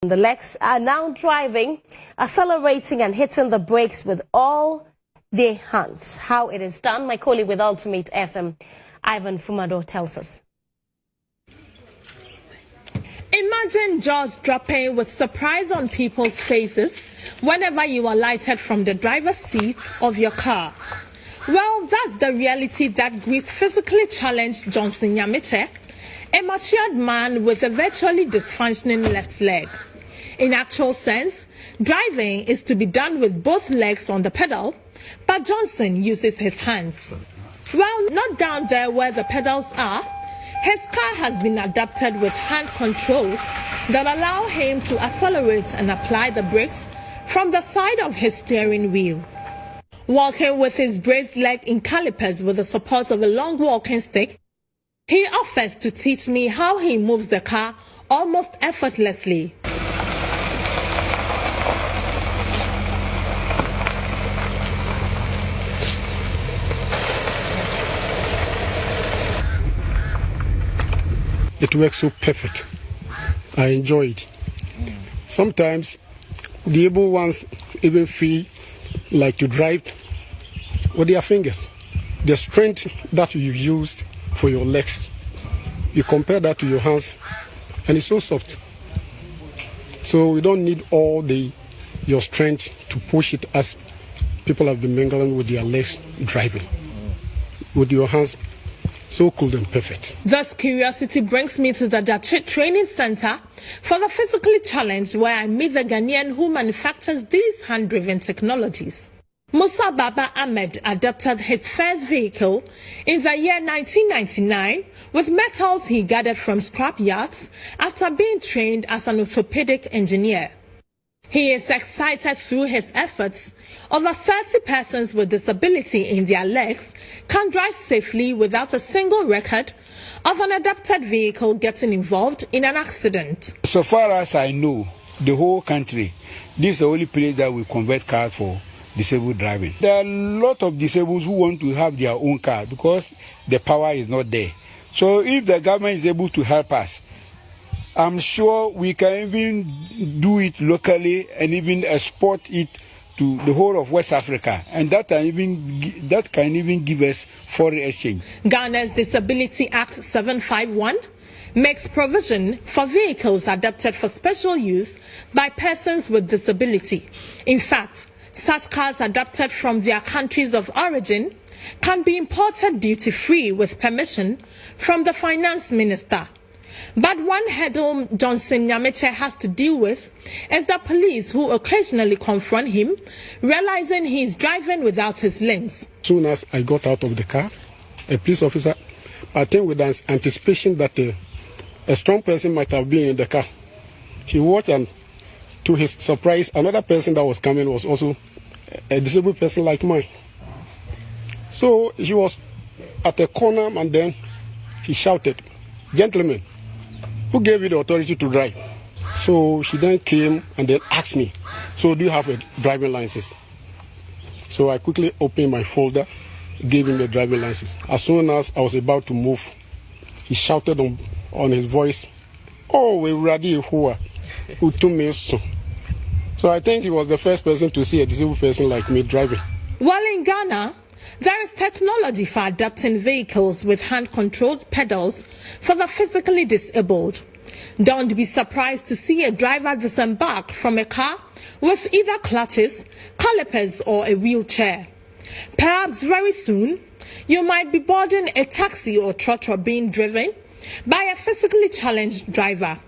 The legs are now driving, accelerating and hitting the brakes with all their hands. How it is done, my colleague with Ultimate FM, Ivan Fumado, tells us. Imagine jaws dropping with surprise on people's faces whenever you are lighted from the driver's seat of your car. Well, that's the reality that greets physically challenged Johnson Nyamiche, a matured man with a virtually dysfunctioning left leg. In actual sense, driving is to be done with both legs on the pedal, but Johnson uses his hands. Well, not down there where the pedals are, his car has been adapted with hand controls that allow him to accelerate and apply the brakes from the side of his steering wheel. Walking with his braced leg in calipers with the support of a long walking stick, he offers to teach me how he moves the car almost effortlessly. It works so perfect. I enjoy it. Sometimes the able ones even feel like to drive with their fingers. The strength that you used for your legs, you compare that to your hands, and it's so soft. So we don't need all your strength to push it as people have been mingling with their legs driving. With your hands, so cool and perfect. Thus, curiosity brings me to the Dachit Training Center for the physically challenged, where I meet the Ghanaian who manufactures these hand-driven technologies. Musa Baba Ahmed adapted his first vehicle in the year 1999 with metals he gathered from scrap yards after being trained as an orthopedic engineer. He is excited through his efforts. Over 30 persons with disability in their legs can drive safely without a single record of an adapted vehicle getting involved in an accident. So far as I know, the whole country, this is the only place that we convert cars for disabled driving. There are a lot of disabled who want to have their own car because the power is not there. So if the government is able to help us, I'm sure we can even do it locally and even export it to the whole of West Africa, and that can even give us foreign exchange. Ghana's Disability Act 751 makes provision for vehicles adapted for special use by persons with disability. In fact, such cars adapted from their countries of origin can be imported duty-free with permission from the finance minister. But one hurdle Johnson Nyamiche has to deal with is the police, who occasionally confront him, realizing he is driving without his limbs. As soon as I got out of the car, a police officer, I think with an anticipation that a strong person might have been in the car, he watched, and to his surprise, another person that was coming was also a disabled person like mine. So he was at a corner, and then he shouted, "Gentlemen, who gave you the authority to drive?" So she then came and then asked me, "So do you have a driving license?" So I quickly opened my folder, gave him the driving license. As soon as I was about to move, he shouted on his voice, "Oh, we ready who took me so." So I think he was the first person to see a disabled person like me driving. While in Ghana, there is technology for adapting vehicles with hand-controlled pedals for the physically disabled. Don't be surprised to see a driver disembark from a car with either clutches, calipers, or a wheelchair. Perhaps very soon, you might be boarding a taxi or trotro being driven by a physically challenged driver.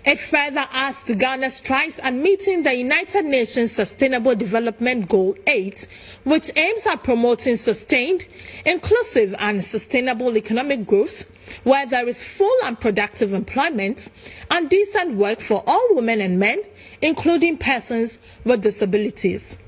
It further adds to Ghana's strides at meeting the United Nations Sustainable Development Goal 8, which aims at promoting sustained, inclusive and sustainable economic growth, where there is full and productive employment and decent work for all women and men, including persons with disabilities.